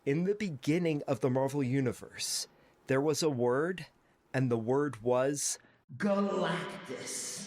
In the beginning of the Marvel Universe, there was a word, and the word was Galactus.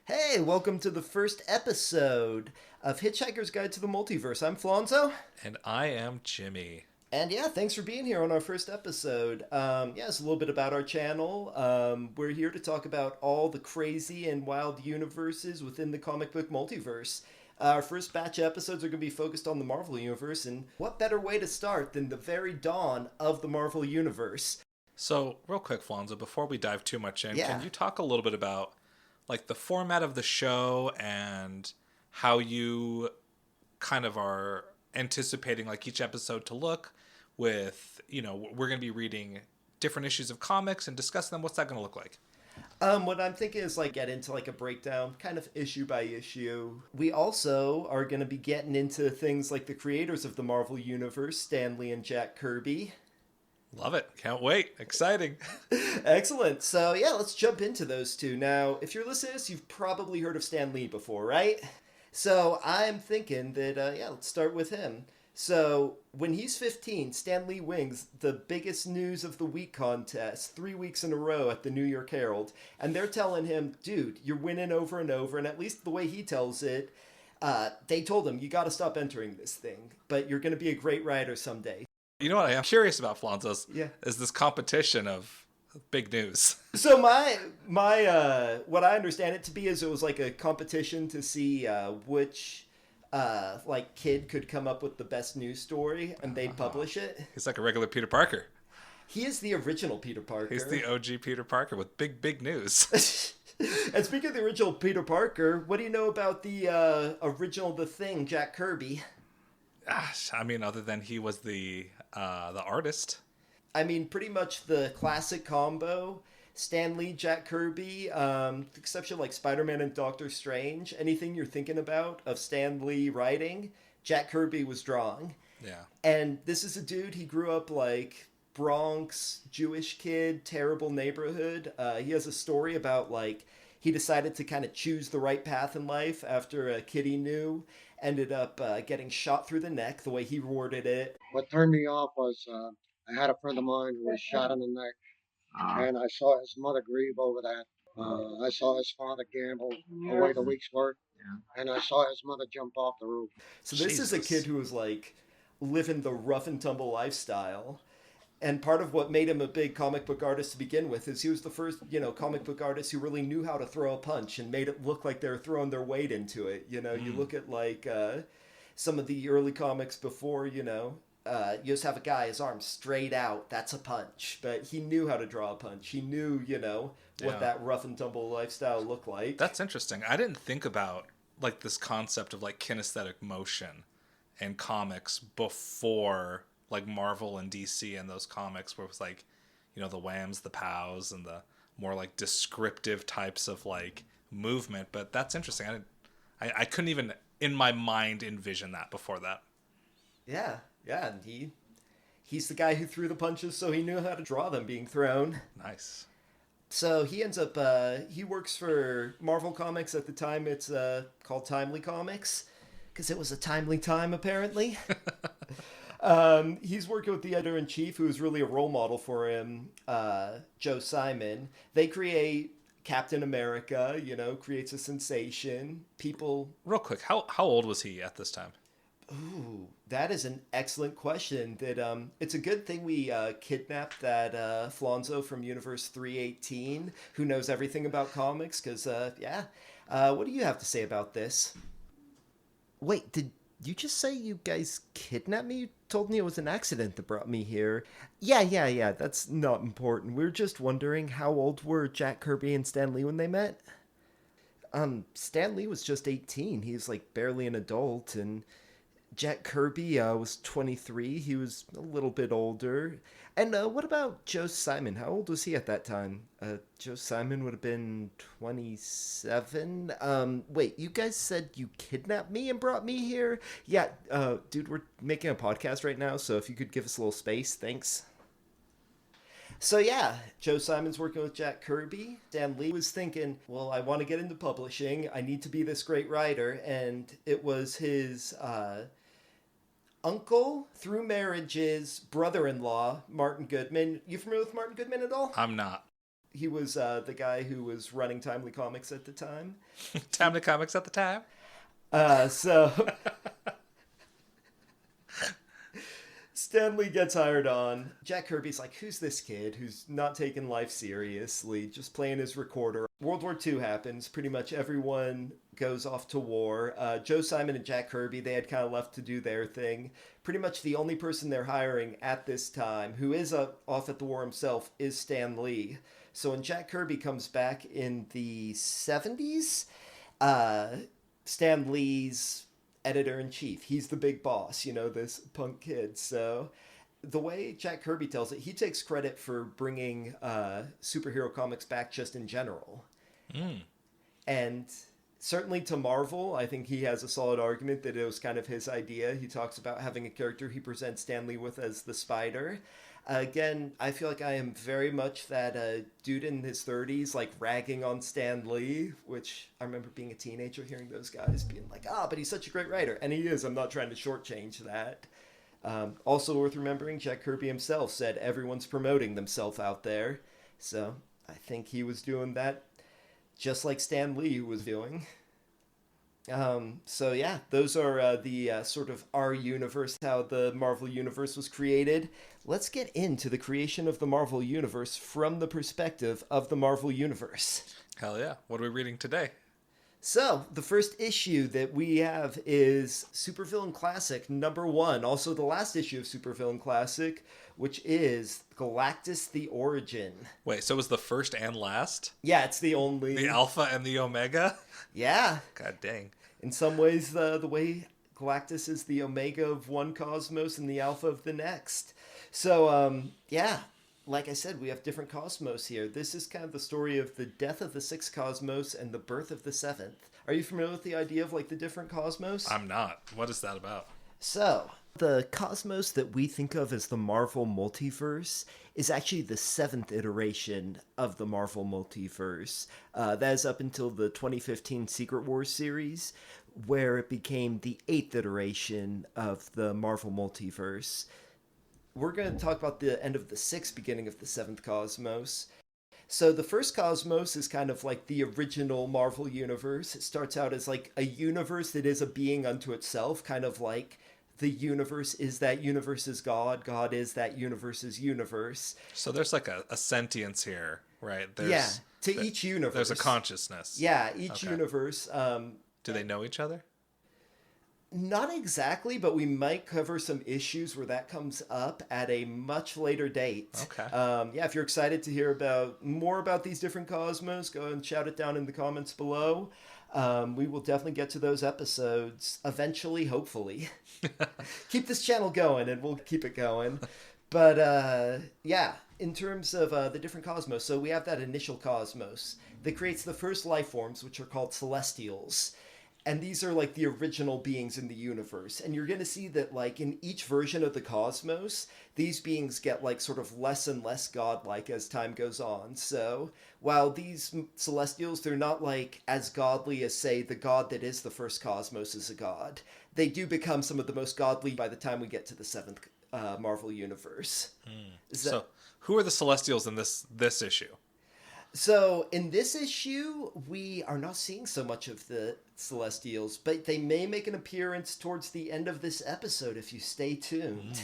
Hey, welcome to the first episode of Hitchhiker's Guide to the Multiverse. I'm Flonzo. And I am Jimmy. And yeah, thanks for being here on our first episode. It's a little bit about our channel. We're here to talk about all the crazy and wild universes within the comic book multiverse. Our first batch of episodes are going to be focused on the Marvel Universe, and what better way to start than the very dawn of the Marvel Universe? So, real quick, Flonzo, before we dive too much in, Yeah. Can you talk a little bit about like the format of the show and how you kind of are anticipating like each episode to look with, we're going to be reading different issues of comics and discuss them. What's that going to look like? What I'm thinking is get into a breakdown, kind of issue by issue. We also are going to be getting into things like the creators of the Marvel Universe, Stan Lee and Jack Kirby. Love it. Can't wait. Exciting. Excellent. So yeah, let's jump into those two. Now, if you're listening to this, you've probably heard of Stan Lee before, right? So I'm thinking that, let's start with him. So when he's 15, Stan Lee wins the biggest news of the week contest 3 weeks in a row at the New York Herald. And they're telling him, dude, you're winning over and over. And at least the way he tells it, they told him, you got to stop entering this thing, but you're going to be a great writer someday. You know what I am curious about, Flonzo's? Yeah. Is this competition of big news. So my what I understand it to be is it was like a competition to see which kid could come up with the best news story, and they'd publish it. He's like a regular Peter Parker. He is the original Peter Parker. He's the OG Peter Parker with big news. And speaking of the original Peter Parker, what do you know about the original The Thing, Jack Kirby? Gosh, I mean, other than he was the artist. I mean, pretty much the classic combo. Stan Lee, Jack Kirby, with the exception of Spider-Man and Doctor Strange. Anything you're thinking about of Stan Lee writing, Jack Kirby was drawing. Yeah. And this is a dude, he grew up Bronx, Jewish kid, terrible neighborhood. He has a story about he decided to kind of choose the right path in life after a kid he knew ended up getting shot through the neck, the way he worded it. What turned me off was I had a friend of mine who was shot in the neck, and I saw his mother grieve over that. I saw his father gamble away the week's work, and I saw his mother jump off the roof. So this is a kid who was living the rough and tumble lifestyle. And part of what made him a big comic book artist to begin with is he was the first, comic book artist who really knew how to throw a punch and made it look like they were throwing their weight into it. You look at some of the early comics before, you just have a guy, his arm straight out, that's a punch. But he knew how to draw a punch. He knew, what that rough and tumble lifestyle looked like. That's interesting. I didn't think about this concept of kinesthetic motion in comics before Marvel and DC and those comics where it was the whams, the pows, and the more descriptive types of movement. But that's interesting. I couldn't even in my mind envision that before that. Yeah, and he's the guy who threw the punches, so he knew how to draw them being thrown. Nice. So he ends up he works for Marvel Comics at the time. It's called Timely Comics because it was a timely time apparently. He's working with the editor-in-chief, who is really a role model for him, Joe Simon. They create Captain America, creates a sensation. People... Real quick, how old was he at this time? Ooh, that is an excellent question. That it's a good thing we kidnapped that Flonzo from Universe 318, who knows everything about comics, because, what do you have to say about this? Wait, did you just say you guys kidnapped me? You told me it was an accident that brought me here. Yeah, that's not important. We're just wondering how old were Jack Kirby and Stan Lee when they met? Stan Lee was just 18. He was barely an adult, and Jack Kirby was 23. He was a little bit older. And what about Joe Simon? How old was he at that time? Joe Simon would have been 27. Wait, you guys said you kidnapped me and brought me here? Yeah, dude, we're making a podcast right now, so if you could give us a little space, thanks. So yeah, Joe Simon's working with Jack Kirby. Stan Lee was thinking, well, I want to get into publishing. I need to be this great writer. And it was his uncle, through marriage's brother-in-law, Martin Goodman. You familiar with Martin Goodman at all? I'm not. He was the guy who was running Timely Comics at the time. Timely Comics at the time? So Stan Lee gets hired on. Jack Kirby's like, who's this kid who's not taking life seriously, just playing his recorder? World War II happens. Pretty much everyone goes off to war. Joe Simon and Jack Kirby, they had kind of left to do their thing. Pretty much the only person they're hiring at this time, who is off at the war himself, is Stan Lee. So when Jack Kirby comes back in the 70s, Stan Lee's editor-in-chief. He's the big boss, this punk kid. So the way Jack Kirby tells it, he takes credit for bringing superhero comics back just in general. And certainly to Marvel, I think he has a solid argument that it was kind of his idea. He talks about having a character he presents Stan Lee with as the Spider. Again, I feel like I am very much that dude in his 30s, like ragging on Stan Lee, which I remember being a teenager hearing those guys being like, but he's such a great writer. And he is. I'm not trying to shortchange that. Also worth remembering, Jack Kirby himself said everyone's promoting themselves out there. So I think he was doing that just like Stan Lee was doing. So yeah, those are the sort of our universe, how the Marvel Universe was created. Let's get into the creation of the Marvel Universe from the perspective of the Marvel Universe. Hell yeah. What are we reading today? So, the first issue that we have is Supervillain Classic #1, also the last issue of Supervillain Classic, which is Galactus the Origin. Wait, so it was the first and last? Yeah, it's the only... The Alpha and the Omega? Yeah. God dang. In some ways, the way Galactus is the Omega of one cosmos and the Alpha of the next. So, yeah, like I said, we have different cosmos here. This is kind of the story of the death of the sixth cosmos and the birth of the seventh. Are you familiar with the idea of, like, the different cosmos? I'm not. What is that about? So, the cosmos that we think of as the Marvel Multiverse is actually the seventh iteration of the Marvel Multiverse. That is up until the 2015 Secret Wars series, where it became the eighth iteration of the Marvel Multiverse. We're going to talk about the end of the sixth, beginning of the seventh cosmos. So the first cosmos is kind of like the original Marvel universe. It starts out as like a universe that is a being unto itself, kind of like the universe is that universe's God, God is that universe's universe. So there's like a sentience here, right? Each universe. There's a consciousness. Yeah, each universe. Do they know each other? Not exactly, but we might cover some issues where that comes up at a much later date. Okay. If you're excited to hear more about these different cosmos, go and shout it down in the comments below. We will definitely get to those episodes eventually, hopefully. Keep this channel going, and we'll keep it going. But in terms of the different cosmos, so we have that initial cosmos that creates the first life forms, which are called Celestials. And these are like the original beings in the universe. And you're going to see that like in each version of the cosmos, these beings get like sort of less and less godlike as time goes on. So while these Celestials, they're not like as godly as, say, the god that is the first cosmos is a god. They do become some of the most godly by the time we get to the seventh Marvel universe. So who are the Celestials in this issue? So in this issue, we are not seeing so much of the Celestials, but they may make an appearance towards the end of this episode if you stay tuned.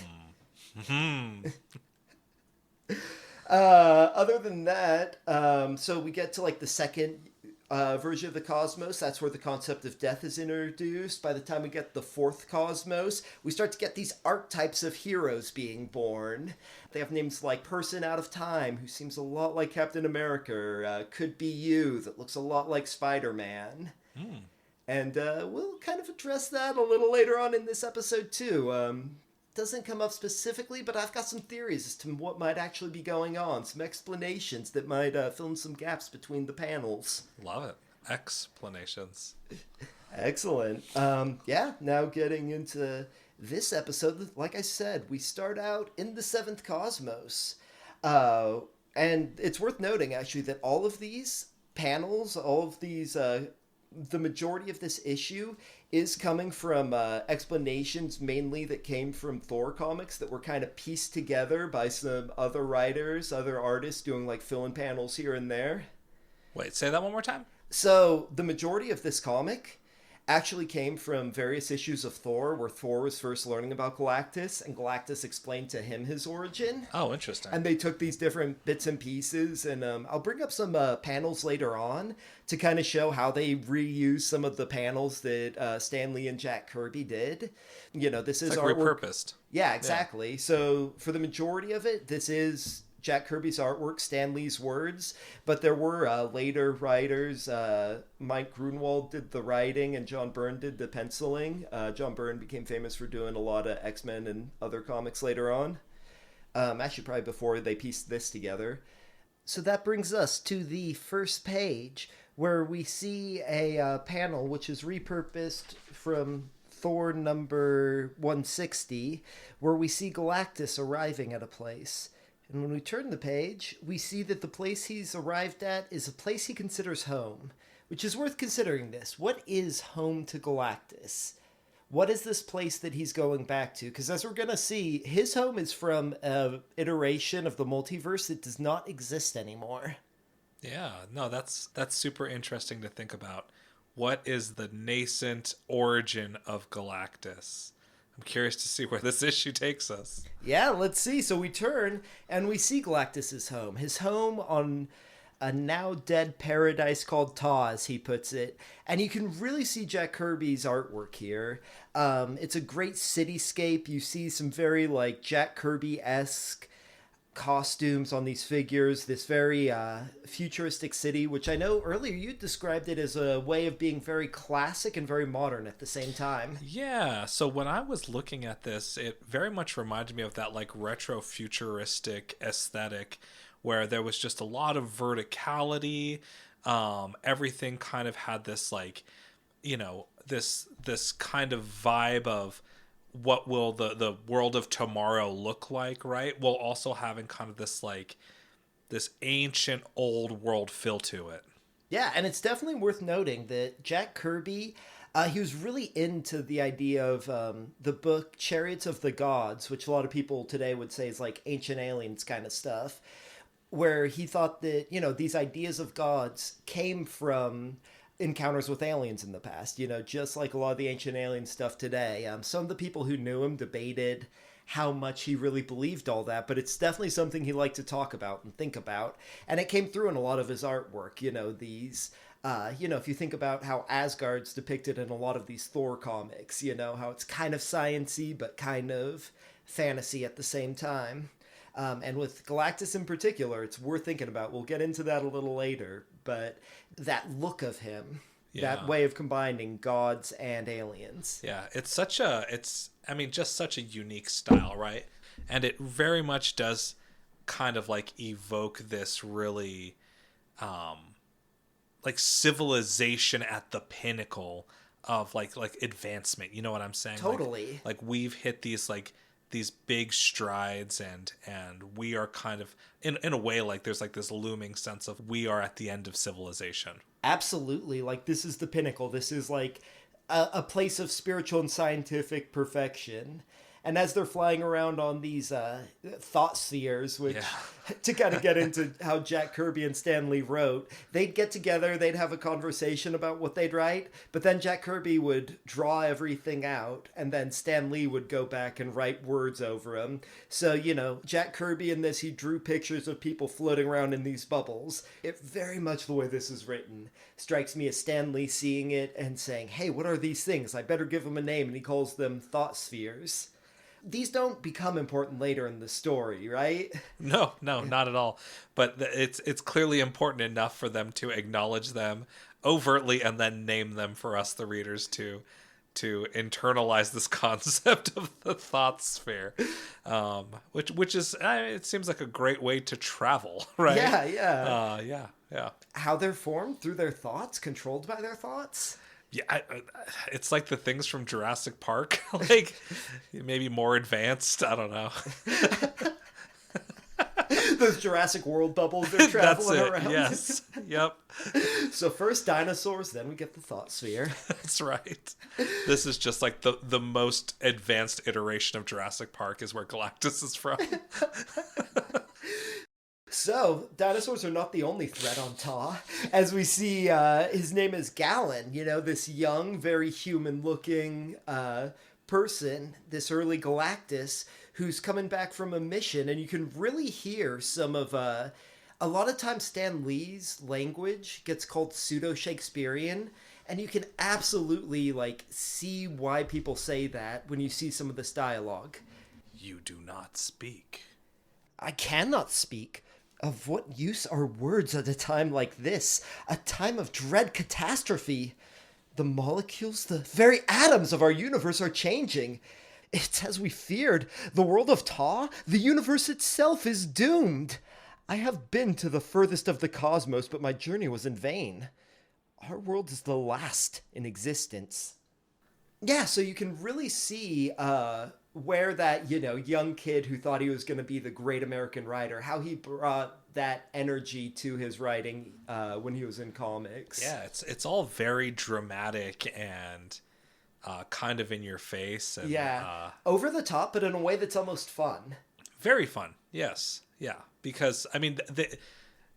Other than that, so we get to like the second version of the cosmos. That's where the concept of death is introduced. By the time we get the fourth cosmos, we start to get these archetypes of heroes being born. They have names like Person Out of Time, who seems a lot like Captain America, Could Be You, that looks a lot like Spider-Man. And we'll kind of address that a little later on in this episode too. doesn't come up specifically, but I've got some theories as to what might actually be going on, some explanations that might fill in some gaps between the panels. Love it. Explanations. Excellent. Yeah, now getting into this episode, like I said, we start out in the seventh cosmos. And it's worth noting, actually, that all of these panels, all of these, the majority of this issue is coming from explanations mainly that came from Thor comics that were kind of pieced together by some other writers, other artists doing like fill-in panels here and there. Wait, say that one more time? So the majority of this comic actually came from various issues of Thor, where Thor was first learning about Galactus, and Galactus explained to him his origin. Oh, interesting. And they took these different bits and pieces, and I'll bring up some panels later on to kind of show how they reuse some of the panels that Stan Lee and Jack Kirby did. You know, this is like artwork. Repurposed. Yeah, exactly. Yeah. So for the majority of it, this is Jack Kirby's artwork, Stan Lee's words, but there were later writers. Mike Grunwald did the writing and John Byrne did the penciling. John Byrne became famous for doing a lot of X-Men and other comics later on. Actually, probably before they pieced this together. So that brings us to the first page, where we see a panel which is repurposed from Thor number 160, where we see Galactus arriving at a place. And when we turn the page, we see that the place he's arrived at is a place he considers home, which is worth considering this. What is home to Galactus? What is this place that he's going back to? Because as we're going to see, his home is from an iteration of the multiverse that does not exist anymore. Yeah, no, that's super interesting to think about. What is the nascent origin of Galactus? I'm curious to see where this issue takes us. Yeah, let's see. So we turn and we see Galactus's home. His home on a now dead paradise called Ta, as he puts it. And you can really see Jack Kirby's artwork here. It's a great cityscape. You see some very like Jack Kirby-esque costumes on these figures, this very futuristic city, which I know earlier you described it as a way of being very classic and very modern at the same time. Yeah, so when I was looking at this, it very much reminded me of that like retro futuristic aesthetic where there was just a lot of verticality. Everything kind of had this like, you know, this kind of vibe of what will the world of tomorrow look like, right? While also having kind of this like this ancient old world feel to it. Yeah, and it's definitely worth noting that Jack Kirby, he was really into the idea of the book Chariots of the Gods, which a lot of people today would say is like ancient aliens kind of stuff, where he thought that, you know, these ideas of gods came from encounters with aliens in the past, you know, just like a lot of the ancient alien stuff today. Some of the people who knew him debated how much he really believed all that, but it's definitely something he liked to talk about and think about. And it came through in a lot of his artwork, you know, these, you know, if you think about how Asgard's depicted in a lot of these Thor comics, you know, how it's kind of science-y, but kind of fantasy at the same time. And with Galactus in particular, it's worth thinking about. We'll get into that a little later, but that look of him, that way of combining gods and aliens. Yeah, it's just such a unique style, right? And it very much does kind of like evoke this really like civilization at the pinnacle of like advancement. You know what I'm saying? Totally. Like we've hit these big strides and we are kind of in a way like there's like this looming sense of we are at the end of civilization. Absolutely. Like this is the pinnacle. This is like a place of spiritual and scientific perfection. And as they're flying around on these thought spheres, which to kind of get into how Jack Kirby and Stan Lee wrote, they'd get together, they'd have a conversation about what they'd write, but then Jack Kirby would draw everything out, and then Stan Lee would go back and write words over them. So, you know, Jack Kirby in this, he drew pictures of people floating around in these bubbles. It very much the way this is written strikes me as Stan Lee seeing it and saying, hey, what are these things? I better give them a name, and he calls them thought spheres. These don't become important later in the story, right? No, not at all. But it's clearly important enough for them to acknowledge them overtly and then name them for us, the readers, to to internalize this concept of the thought sphere, which is it seems like a great way to travel, right? Yeah. How they're formed through their thoughts, controlled by their thoughts. Yeah, it's like the things from Jurassic Park, like maybe more advanced. I don't know. Those Jurassic World bubbles they're traveling around. Yes. Yep. So first dinosaurs, then we get the thought sphere. That's right. This is just like the most advanced iteration of Jurassic Park is where Galactus is from. So, dinosaurs are not the only threat on Ta. As we see, his name is Galen, this young, very human-looking person, this early Galactus, who's coming back from a mission, and you can really hear some of... a lot of times Stan Lee's language gets called pseudo-Shakespearean, and you can absolutely, see why people say that when you see some of this dialogue. You do not speak. I cannot speak. Of what use are words at a time like this? A time of dread catastrophe. The molecules, the very atoms of our universe are changing. It's as we feared. The world of Ta, the universe itself is doomed. I have been to the furthest of the cosmos, but my journey was in vain. Our world is the last in existence. Yeah, so you can really see where that, young kid who thought he was going to be the great American writer, how he brought that energy to his writing when he was in comics. Yeah, it's all very dramatic and kind of in your face. And, over the top, but in a way that's almost fun. Very fun, yes. Yeah, because, I mean,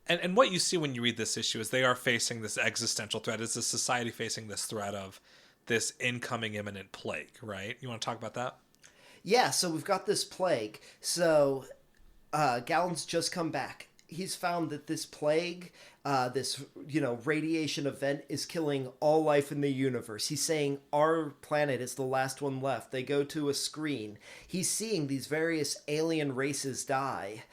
and what you see when you read this issue is they are facing this existential threat. It's a society facing this threat of this incoming imminent plague, right? You want to talk about that? Yeah, so we've got this plague. So Galen's just come back. He's found that this plague, this, radiation event is killing all life in the universe. He's saying our planet is the last one left. They go to a screen. He's seeing these various alien races die.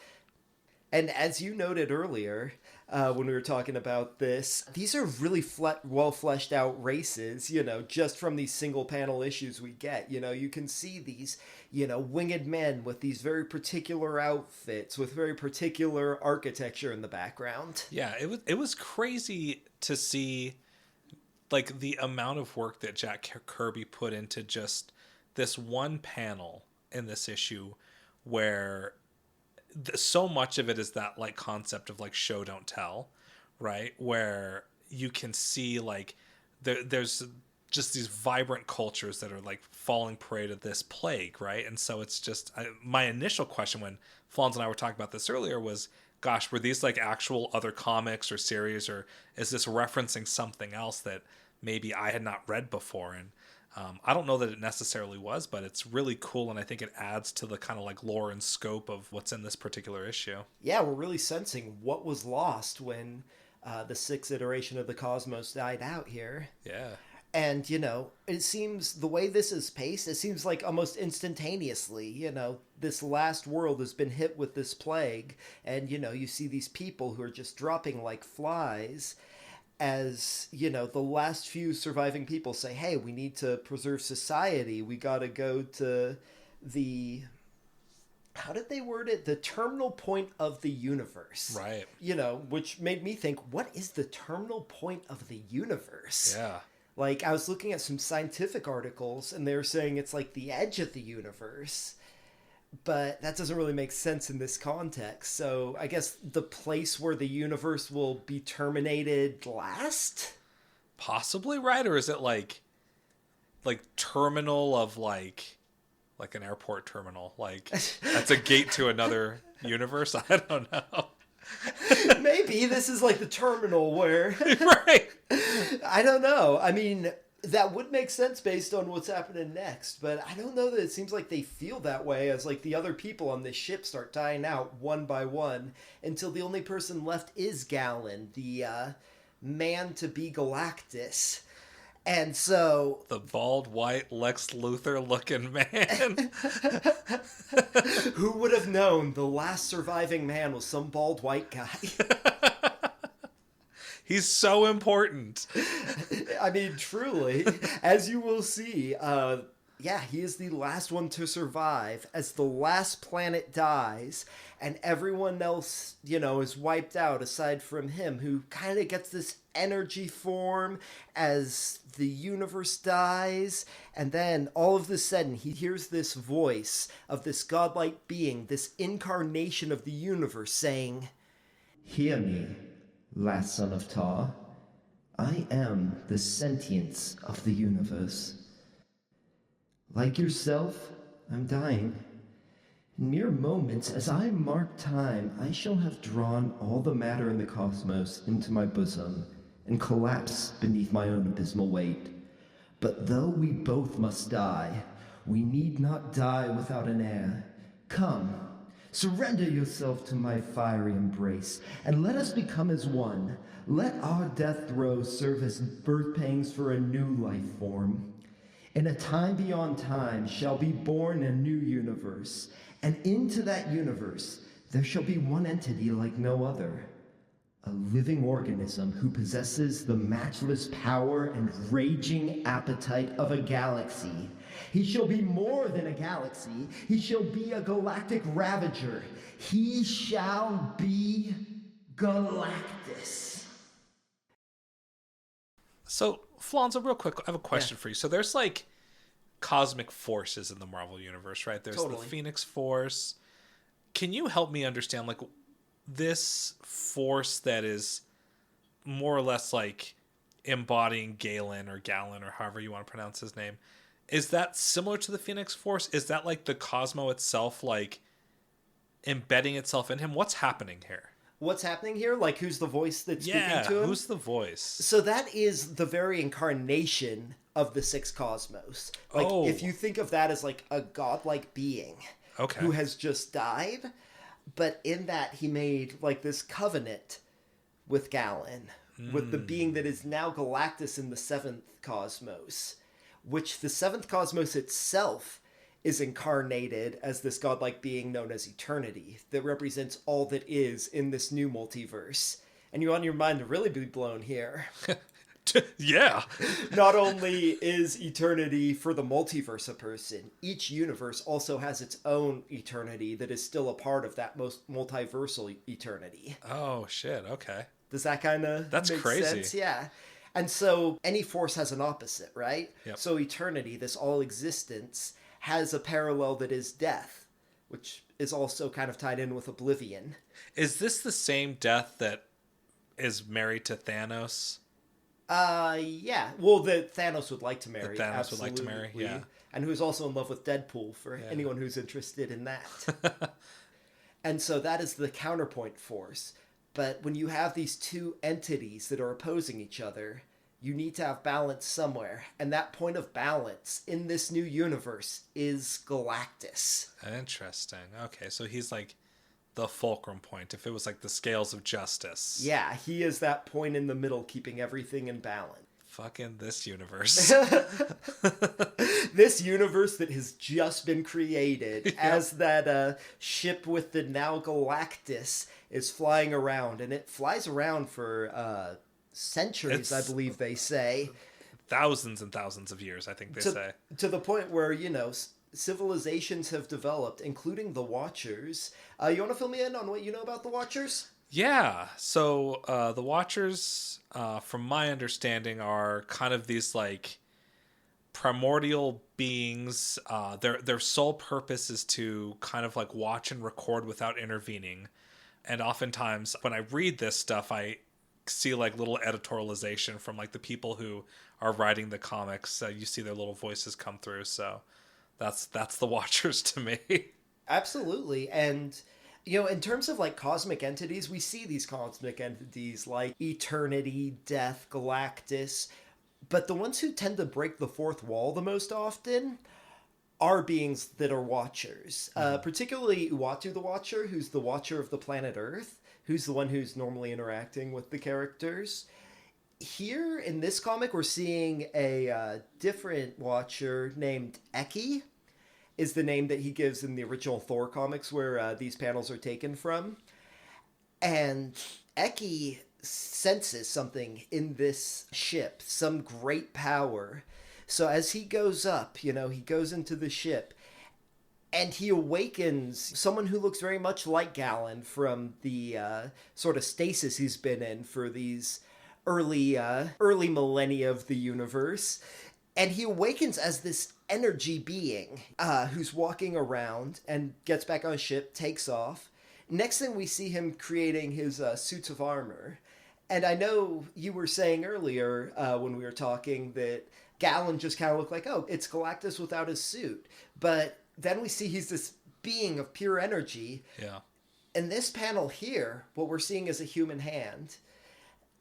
And as you noted earlier, when we were talking about this, these are really well fleshed out races, just from these single panel issues we get. You can see these, winged men with these very particular outfits, with very particular architecture in the background. Yeah, it was crazy to see, the amount of work that Jack Kirby put into just this one panel in this issue where... so much of it is that concept of show don't tell, right? Where you can see there's just these vibrant cultures that are falling prey to this plague, right? And so it's just my initial question when Flans and I were talking about this earlier was, gosh, were these actual other comics or series, or is this referencing something else that maybe I had not read before? And I don't know that it necessarily was, but it's really cool, and I think it adds to the kind of lore and scope of what's in this particular issue. Yeah, we're really sensing what was lost when the sixth iteration of the cosmos died out here. Yeah. And, it seems the way this is paced, it seems almost instantaneously, this last world has been hit with this plague, and, you see these people who are just dropping like flies. As, the last few surviving people say, hey, we need to preserve society. We got to go to the... How did they word it? The terminal point of the universe. Right. Which made me think, what is the terminal point of the universe? Yeah. I was looking at some scientific articles, and they were saying it's the edge of the universe. But that doesn't really make sense in this context. So I guess the place where the universe will be terminated last? Possibly, right? Or is it like terminal of like an airport terminal? That's a gate to another universe? I don't know. Maybe this is the terminal where... Right. I don't know. I mean... That would make sense based on what's happening next, but I don't know that it seems like they feel that way as the other people on this ship start dying out one by one until the only person left is Galen, the man to be Galactus. And so... The bald, white, Lex Luthor looking man. Who would have known the last surviving man was some bald white guy? He's so important. I mean, truly, as you will see, yeah, he is the last one to survive as the last planet dies and everyone else, is wiped out aside from him, who kind of gets this energy form as the universe dies. And then all of a sudden he hears this voice of this godlike being, this incarnation of the universe saying, "Hear me, last son of Tar. I am the sentience of the universe. Like yourself, I'm dying. In mere moments, as I mark time, I shall have drawn all the matter in the cosmos into my bosom and collapse beneath my own abysmal weight. But though we both must die, we need not die without an heir. Come, surrender yourself to my fiery embrace, and let us become as one. Let our death throes serve as birth pangs for a new life form. In a time beyond time shall be born a new universe, and into that universe there shall be one entity like no other. A living organism who possesses the matchless power and raging appetite of a galaxy. He shall be more than a galaxy. He shall be a galactic ravager. He shall be Galactus." So, Flonzo, real quick, I have a question for you. So there's like cosmic forces in the Marvel Universe, right? There's the Phoenix Force. Can you help me understand, like, this force that is more or less like embodying Galen or however you want to pronounce his name? Is that similar to the Phoenix Force? Is that like the Cosmo itself, like embedding itself in him? What's happening here? What's happening here? Like, who's the voice that's speaking to him? Who's the voice? So that is the very incarnation of the Six Cosmos. Like, if you think of that as like a godlike being who has just died, but in that he made like this covenant with Galen, with the being that is now Galactus in the Seventh Cosmos, which the Seventh Cosmos itself is incarnated as this godlike being known as Eternity that represents all that is in this new multiverse. And you want your mind to really be blown here. Yeah. Not only is Eternity for the multiverse a person, each universe also has its own Eternity that is still a part of that most multiversal Eternity. Oh, shit. Okay. Does that kind of make crazy sense? Yeah. And so any force has an opposite, right? Yep. So Eternity, this all existence, has a parallel that is death, which is also kind of tied in with Oblivion. Is this the same death that is married to Thanos? Yeah. Well, that Thanos would like to marry. That Thanos absolutely. would like to marry, yeah. And who's also in love with Deadpool, for anyone who's interested in that. And so that is the counterpoint force. But when you have these two entities that are opposing each other, you need to have balance somewhere. And that point of balance in this new universe is Galactus. Interesting. Okay, so he's like the fulcrum point. If it was like the scales of justice. Yeah, he is that point in the middle, keeping everything in balance. Fucking this universe. This universe that has just been created as that ship with the now Galactus is flying around. And it flies around for centuries, I believe they say. Thousands and thousands of years, I think they say. To the point where, civilizations have developed, including the Watchers. You want to fill me in on what you know about the Watchers? Yeah. So the Watchers, from my understanding, are kind of these like primordial beings. Their sole purpose is to kind of like watch and record without intervening. And oftentimes when I read this stuff, I see like little editorialization from like the people who are writing the comics. You see their little voices come through. So that's the Watchers to me. Absolutely. And in terms of like cosmic entities, we see these cosmic entities like Eternity, Death, Galactus, but the ones who tend to break the fourth wall the most often are beings that are Watchers. Particularly Uatu the Watcher, who's the Watcher of the planet Earth, who's the one who's normally interacting with the characters. Here in this comic, we're seeing a different Watcher named Eki, is the name that he gives in the original Thor comics where these panels are taken from. And Eki senses something in this ship, some great power. So as he goes up, you know, he goes into the ship and he awakens someone who looks very much like Galen from the sort of stasis he's been in for these early millennia of the universe. And he awakens as this energy being who's walking around and gets back on a ship, takes off. Next thing we see him creating his suits of armor. And I know you were saying earlier when we were talking that Galen just kind of looked like, oh, it's Galactus without his suit. But then we see he's this being of pure energy. Yeah. In this panel here, what we're seeing is a human hand.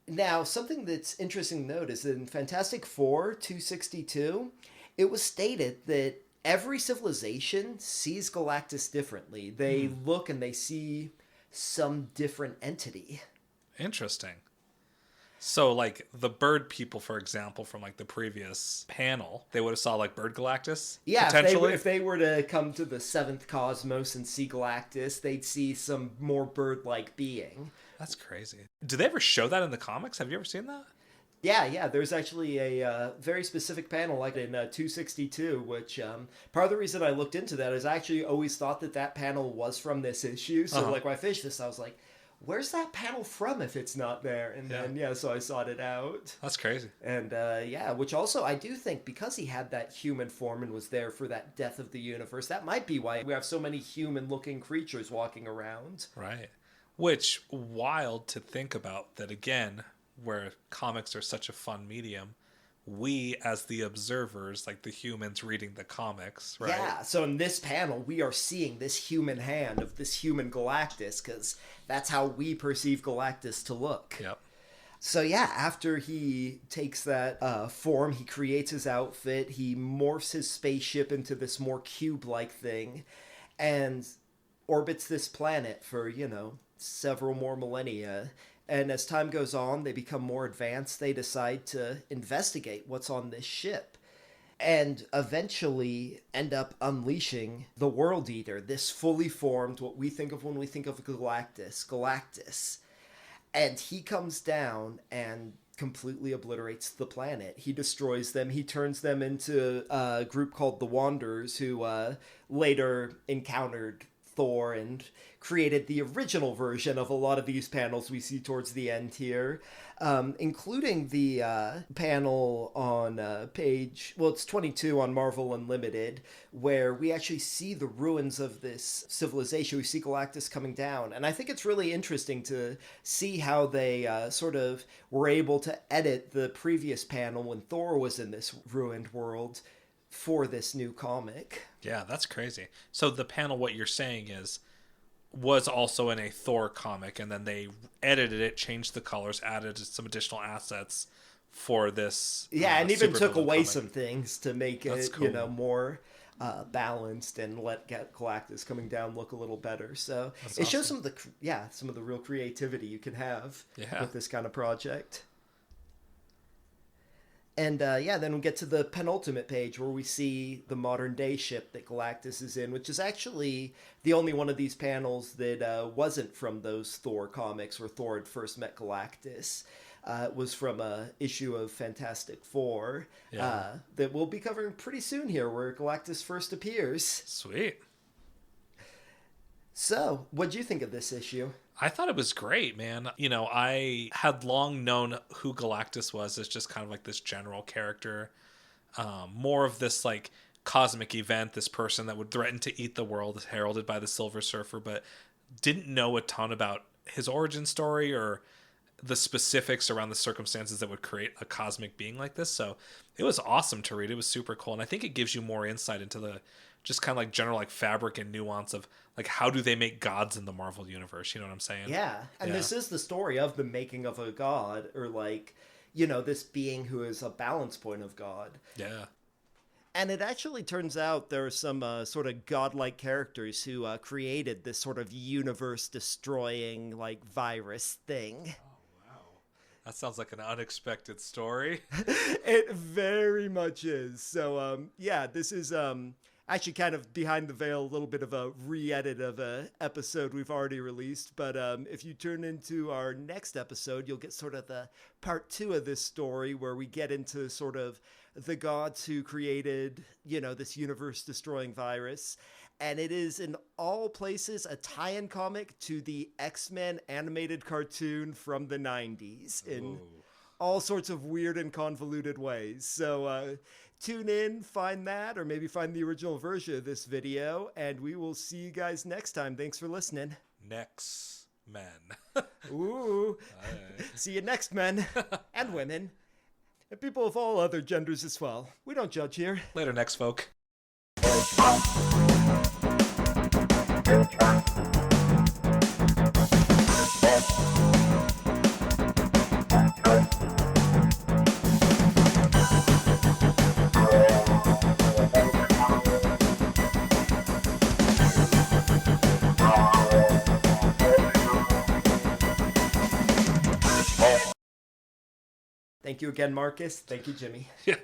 Now, something that's interesting to note is that in Fantastic Four 262, it was stated that every civilization sees Galactus differently. They look and they see some different entity. Interesting. So, like, the bird people, for example, from, like, the previous panel, they would have saw, like, Bird Galactus? Yeah, potentially? if they were to come to the seventh cosmos and see Galactus, they'd see some more bird-like being. That's crazy. Did they ever show that in the comics? Have you ever seen that? Yeah, there's actually a very specific panel, like in 262, which part of the reason I looked into that is I actually always thought that panel was from this issue. So, like, when I finished this, I was like, where's that panel from if it's not there? And then, so I sought it out. That's crazy. And, which also I do think because he had that human form and was there for that death of the universe, that might be why we have so many human-looking creatures walking around. Right. Which, wild to think about that, again, where comics are such a fun medium, we as the observers, like the humans reading the comics, right? Yeah, so in this panel, we are seeing this human hand of this human Galactus, because that's how we perceive Galactus to look. Yep. So yeah, after he takes that form, he creates his outfit, he morphs his spaceship into this more cube-like thing, and orbits this planet for, several more millennia. And as time goes on, they become more advanced. They decide to investigate what's on this ship and eventually end up unleashing the World Eater, this fully formed, what we think of when we think of Galactus. And he comes down and completely obliterates the planet. He destroys them. He turns them into a group called the Wanderers, who later encountered Thor and created the original version of a lot of these panels we see towards the end here, including the panel on page, it's 22 on Marvel Unlimited, where we actually see the ruins of this civilization. We see Galactus coming down, and I think it's really interesting to see how they sort of were able to edit the previous panel when Thor was in this ruined world for this new comic. Yeah, that's crazy. So the panel, what you're saying was also in a Thor comic, and then they edited it, changed the colors, added some additional assets for this. Yeah, and even took away comic. some things to make it, cool. More balanced and let Galactus coming down look a little better. So That's it shows awesome. some of the real creativity you can have with this kind of project. And then we get to the penultimate page where we see the modern day ship that Galactus is in, which is actually the only one of these panels that wasn't from those Thor comics where Thor had first met Galactus. It was from an issue of Fantastic Four that we'll be covering pretty soon here, where Galactus first appears. Sweet. So, what'd you think of this issue? I thought it was great, man. I had long known who Galactus was as just kind of like this general character. More of this like cosmic event, this person that would threaten to eat the world, heralded by the Silver Surfer, but didn't know a ton about his origin story or the specifics around the circumstances that would create a cosmic being like this. So it was awesome to read. It was super cool. And I think it gives you more insight into the just kind of like general like fabric and nuance of like how do they make gods in the Marvel universe, you know what I'm saying? Yeah, and this is the story of the making of a god, or like, this being who is a balance point of God. Yeah. And it actually turns out there are some sort of godlike characters who created this sort of universe-destroying like virus thing. That sounds like an unexpected story. It very much is. So, this is actually kind of behind the veil, a little bit of a re-edit of a episode we've already released. But if you turn into our next episode, you'll get sort of the part 2 of this story where we get into sort of the gods who created, this universe-destroying virus. And it is, in all places, a tie-in comic to the X-Men animated cartoon from the 90s in all sorts of weird and convoluted ways. So tune in, find that, or maybe find the original version of this video, and we will see you guys next time. Thanks for listening. Next men. Ooh. See you next, men and women. And people of all other genders as well. We don't judge here. Later, next folk. Thank you again, Marcus. Thank you, Jimmy. Yeah.